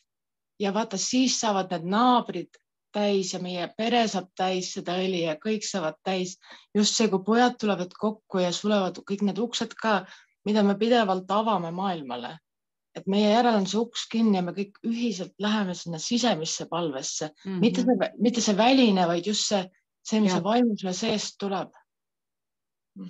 ja vaata, siis saavad need naabrid täis ja meie pere saab täis seda õli ja kõik saavad täis. Just see, kui pojad tulevad kokku ja sulevad kõik need uksed ka, mida me pidevalt avame maailmale. Et meie järel on see uks kinni ja me kõik ühiselt läheme sinna sisemisse palvesse. Mitte see väline, vaid just see mis see vaimus me seest tuleb.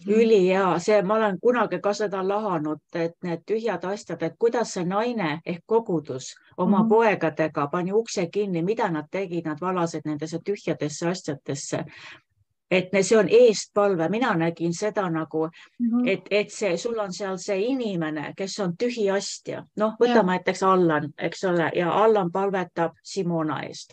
Ülihea, ma olen kunagi ka seda lahanud, et need tühjad asjad, et kuidas see naine ehk kogudus oma poegadega pani ukse kinni, mida nad tegid, nad valasid nendesse tühjadesse asjadesse. Et see on eestpalve, mina nägin seda nagu, et sul on seal see inimene, kes on tühi astja. Võtame näiteks Allan, eks ole, ja Allan palvetab Simona eest.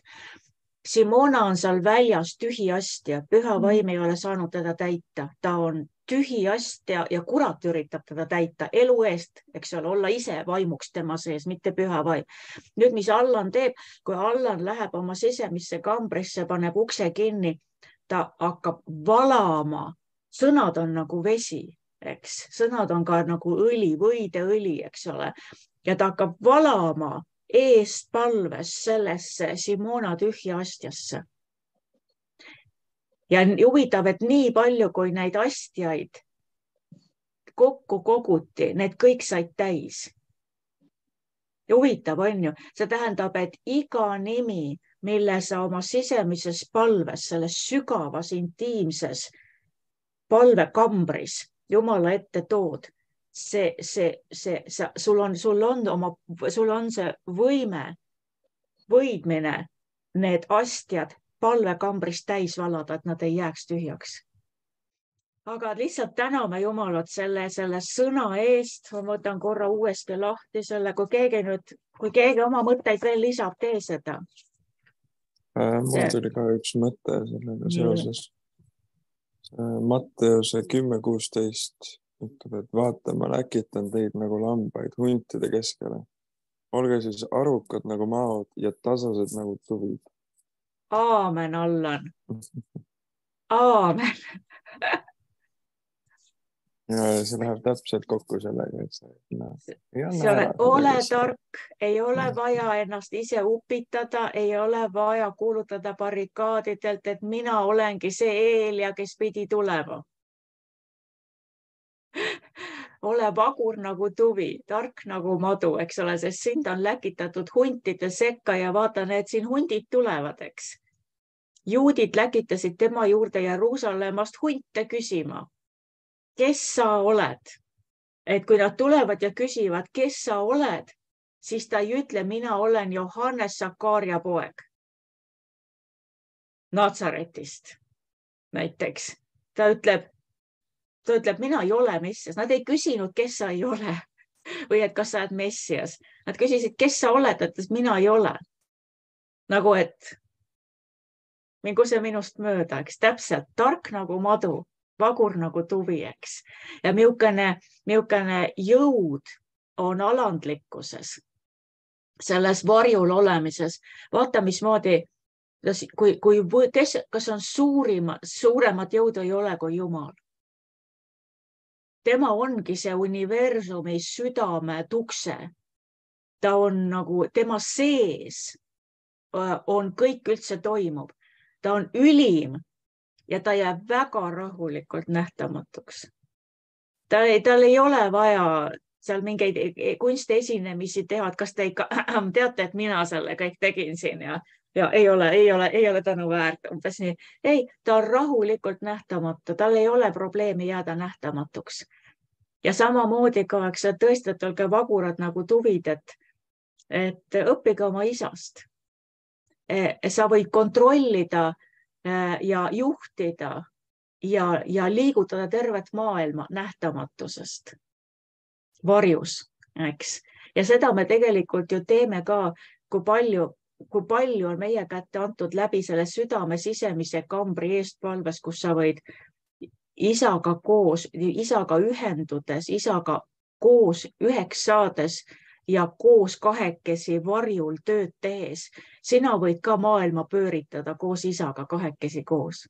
Simona on seal väljas tühi astja, püha vaim ei ole saanud teda täita. Ta on tühi astja ja kurat üritab teda täita elu eest, eks ole, olla ise vaimuks tema sees, mitte püha vaim. Nüüd, mis Allan teeb, kui Allan läheb oma sisemisse kambrisse, paneb ukse kinni, ta hakkab valama. Sõnad on nagu vesi, eks. Sõnad on ka nagu õli, võideõli, eks ole. Ja ta hakkab valama eest palves sellesse Simona tühja astjasse. Ja huvitav, et nii palju, kui neid astjaid kokku koguti, need kõik said täis. Ja huvitav on ju, see tähendab, et iga nimi, mille sa oma sisemises palves, selles sügavas, intiimses palvekambris Jumala ette tood, sul on see võidmine need astjad palvekambrist täis valada, et nad ei jääks tühjaks. Aga lihtsalt täname Jumalat selle sõna eest. Ma võtan korra uuesti lahti selle, kui keegi oma mõtteid veel lisab, tee seda. Mul tuli ka üks mõte sellega seoses. Matteuse 10:16 ütleb, et vaata, ma läkitan teid nagu lambaid huntide keskele. Olge siis arukad nagu maod ja tasased nagu tuvid. Aamen, Allan. Aamen. Ja see läheb täpselt kokku sellega, et ole tark, ei ole vaja ennast ise upitada, ei ole vaja kuulutada barrikaadidelt, et mina olengi see Eelia, kes pidi tulema. Ole vagur nagu tuvi, tark nagu madu, eks ole, sest sind on läkitatud huntide sekka ja vaata, need siin hundid tulevad, eks. Juudid läkitasid tema juurde Jeruusalemmast hunte küsima. Kes sa oled? Et kui nad tulevad ja küsivad, kes sa oled, siis ta ei ütle, mina olen Johannes Sakaaria poeg. Natsaretist näiteks. Ta ütleb, mina ei ole Messias. Nad ei küsinud, kes sa ei ole või et kas sa oled Messias. Nad küsisid, kes sa oled, et mina ei ole. Nagu et mingu see minust mööda, eks täpselt tark nagu madu, vagur nagu tuvi, eks. Ja miukene jõud on alandlikkuses, selles varjul olemises. Vaata, mismoodi, kas on suuremat jõudu ei ole kui Jumal. Tema ongi see universumi südame tukse. ta on nagu tema sees on kõik üldse toimub. Ta on ülim ja ta jääb väga rahulikult nähtamatuks. Tal ei ole vaja seal mingeid kunstiesinemisi teha, et kas te ikka teate, et mina selle kõik tegin siin ja ei ole tänuväärt. Umbes nii. Ei, ta on rahulikult nähtamatu, tal ei ole probleemi jääda nähtamatuks. Ja samamoodi ka, eks tõesti, et olge vagurad nagu tuvid, et õppige oma isast. Sa võid kontrollida ja juhtida ja liigutada tervet maailma nähtamatusest, varjus, eks. Ja seda me tegelikult ju teeme ka, kui palju on meie kätte antud läbi selle südame sisemise kambri eestpalves, kus sa võid isaga koos, isaga ühendudes, isaga koos üheks saades ja koos kahekesi varjul tööd tehes. Sina võid ka maailma pööritada koos isaga kahekesi koos.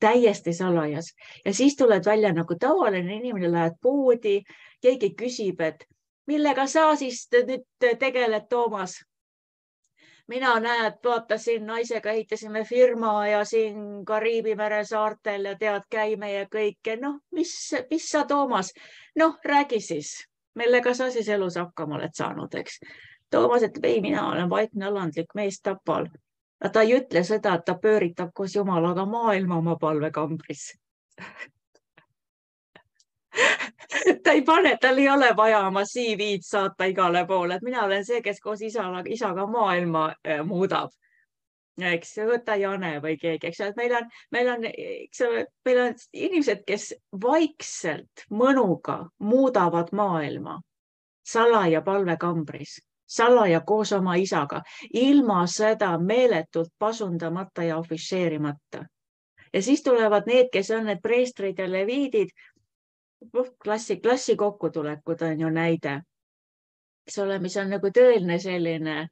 Täiesti salajas. Ja siis tuled välja nagu tavaline inimene, lähed poodi, keegi küsib, et millega sa siis nüüd tegeled, Toomas? Mina näed, vaatasin, naisega ehitasime firma ja siin Kariibi mere saartel ja tead, käime ja kõike. Noh, mis sa, Toomas? Noh, räägi siis. Millega sa siis elus hakkama oled saanud, eks? Toomas, et ei, mina olen vaikne alandlik mees Tapal. Ta ei ütle seda, et ta pööritab koos Jumalaga maailma oma palvekambris. Ta ei pane, tal ei ole vaja oma CV-d saata igale poole, et mina olen see, kes koos isaga maailma muudab. Eks võta Jane või keegi, eks. Meil on inimesed, kes vaikselt mõnuga muudavad maailma salaja palvekambris, salaja koos oma isaga, ilma seda meeletult pasundamata ja afišeerimata. Ja siis tulevad need, kes on need preestrid ja leviidid, klassi kokkutulekud on ju näide, eks ole, mis on nagu tõeline selline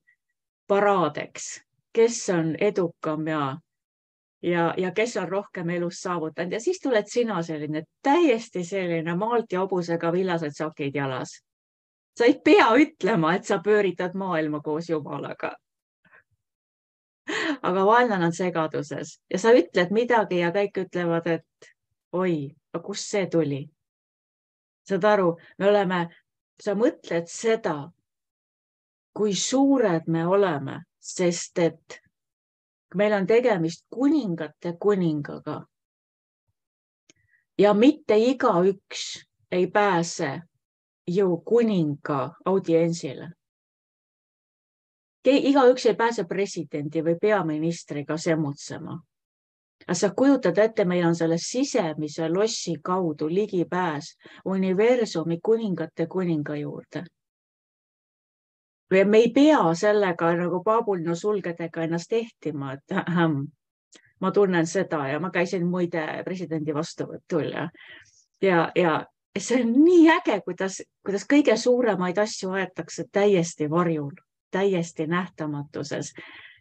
paraadeks, kes on edukam ja kes on rohkem elus saavutanud. Ja siis tuled sina selline, täiesti selline maalt ja hobusega villased sokid jalas. Sa ei pea ütlema, et sa pööritad maailma koos Jumalaga. Aga vaenlane on segaduses ja sa ütled midagi ja kõik ütlevad, et oi, kust see tuli? Saad aru, sa mõtled seda, kui suured me oleme, sest et meil on tegemist kuningate kuningaga. Ja mitte igaüks ei pääse ju kuninga audientsile. Igaüks ei pääse presidendi või peaministriga semutsema. Aga sa kujutad ette, meil on selle sisemise lossi kaudu ligipääs universumi kuningate kuninga juurde. Me ei pea sellega nagu paabulino sulgedega ennast ehtima, et ma tunnen seda ja ma käisin muide presidendi vastuvõtul ja see on nii äge, kuidas kõige suuremaid asju aetakse täiesti varjul, täiesti nähtamatuses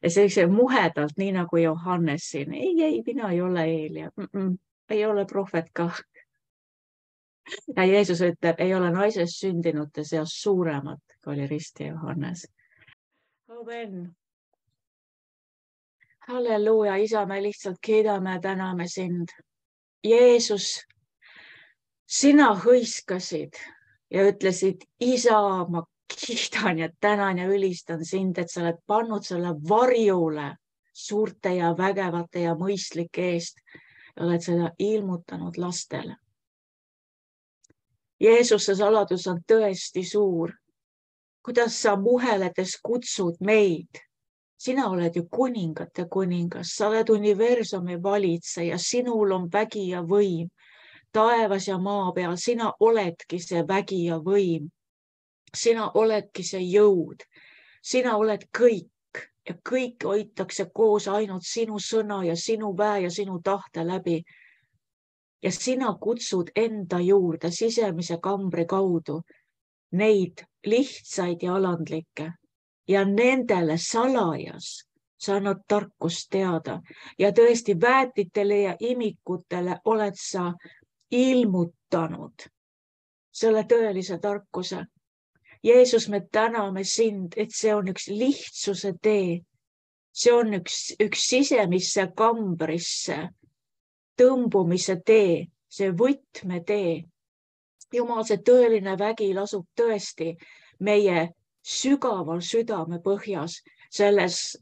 ja sellise muhedalt, nii nagu Johannes siin. Ei, mina ei ole Eelia, ei ole prohvet ka. Ja Jeesus ütleb, ei ole naisest sündinute seas suuremat, kui oli risti Johannes. Amen. Halleluuja, isa, me lihtsalt kiidame ja täname sind. Jeesus, sina hõiskasid ja ütlesid, isa, ma kiidan ja tänan ja ülistan sind, et sa oled pannud selle varjule suurte ja vägevate ja mõistlike eest ja oled seda ilmutanud lastele. Jeesus, see saladus on tõesti suur. Kuidas sa muheledes kutsud meid? Sina oled ju kuningate kuningas, sa oled universumi valitseja, sinul on vägi ja võim. Taevas ja maa peal, sina oledki see vägi ja võim. Sina oledki see jõud. Sina oled kõik ja kõik hoitakse koos ainult sinu sõna ja sinu väe ja sinu tahte läbi. Ja sina kutsud enda juurde sisemise kambri kaudu neid lihtsaid ja alandlikke ja nendele salajas sa annad tarkust teada ja tõesti väetitele ja imikutele oled sa ilmutanud selle tõelise tarkuse Jeesus, me täname sind, et see on üks lihtsuse tee. See on üks sisemisse kambrisse tõmbumise tee, see võtmetee. Jumal, see tõeline vägi lasub tõesti meie sügaval südame põhjas, selles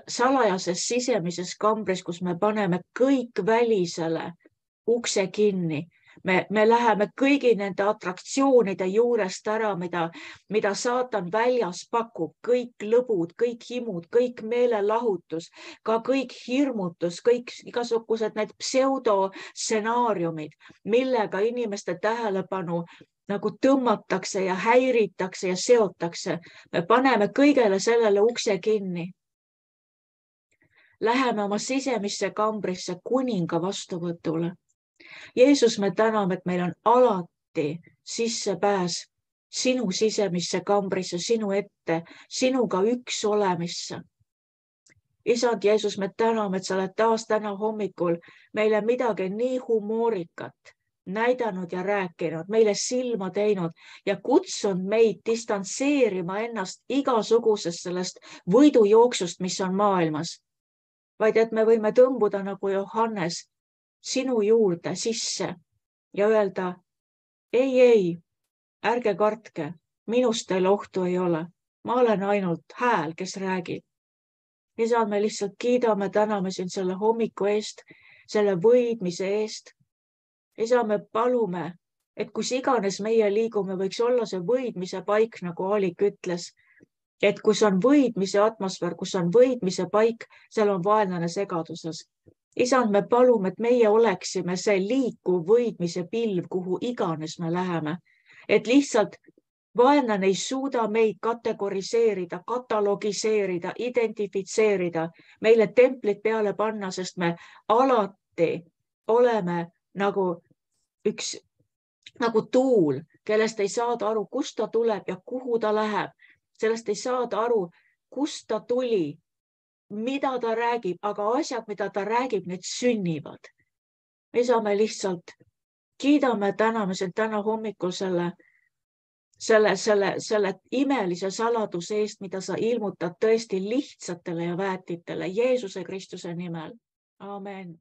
salajases sisemises kambris, kus me paneme kõik välisele ukse kinni. Me läheme kõigi nende atraktsioonide juurest ära, mida saatan väljas pakub, kõik lõbud, kõik himud, kõik meelelahutus, ka kõik hirmutus, kõik igasugused need pseudostsenaariumid, millega inimeste tähelepanu nagu tõmmatakse ja häiritakse ja seotakse. Me paneme kõigele sellele ukse kinni. Läheme oma sisemisse kambrisse kuninga vastuvõtule. Jeesus, me täname, et meil on alati sissepääs sinu sisemisse kambrisse, sinu ette, sinuga üks olemisse. Isand Jeesus, me täname, et sa oled taas täna hommikul meile midagi nii humoorikat näidanud ja rääkinud, meile silma teinud ja kutsunud meid distantseerima ennast igasugusest sellest võidujooksust, mis on maailmas. Vaid et me võime tõmbuda nagu Johannes sinu juurde sisse ja öelda, ei, ärge kartke, minust teil ohtu ei ole. Ma olen ainult hääl, kes räägib. Isad, me lihtsalt kiidame, täname sind selle hommiku eest, selle võidmise eest. Isa, me palume, et kus iganes meie liigume, võiks olla see võidmise paik, nagu Alik ütles. Et kus on võidmise atmosfäär, kus on võidmise paik, seal on vaenlane segaduses. Isand, me palume, et meie oleksime see liikuv võidmise pilv, kuhu iganes me läheme. Et lihtsalt vaenlane ei suuda meid kategoriseerida, katalogiseerida, identifitseerida, meile templid peale panna, sest me alati oleme nagu tuul, kellest ei saada aru, kust ta tuleb ja kuhu ta läheb. Sellest ei saada aru, kust ta tuli, mida ta räägib, aga asjad, mida ta räägib, need sünnivad. Me saame lihtsalt kiidame, täname sind täna hommikul selle imelise saladuse eest, mida sa ilmutad tõesti lihtsatele ja väetitele Jeesuse Kristuse nimel. Amen.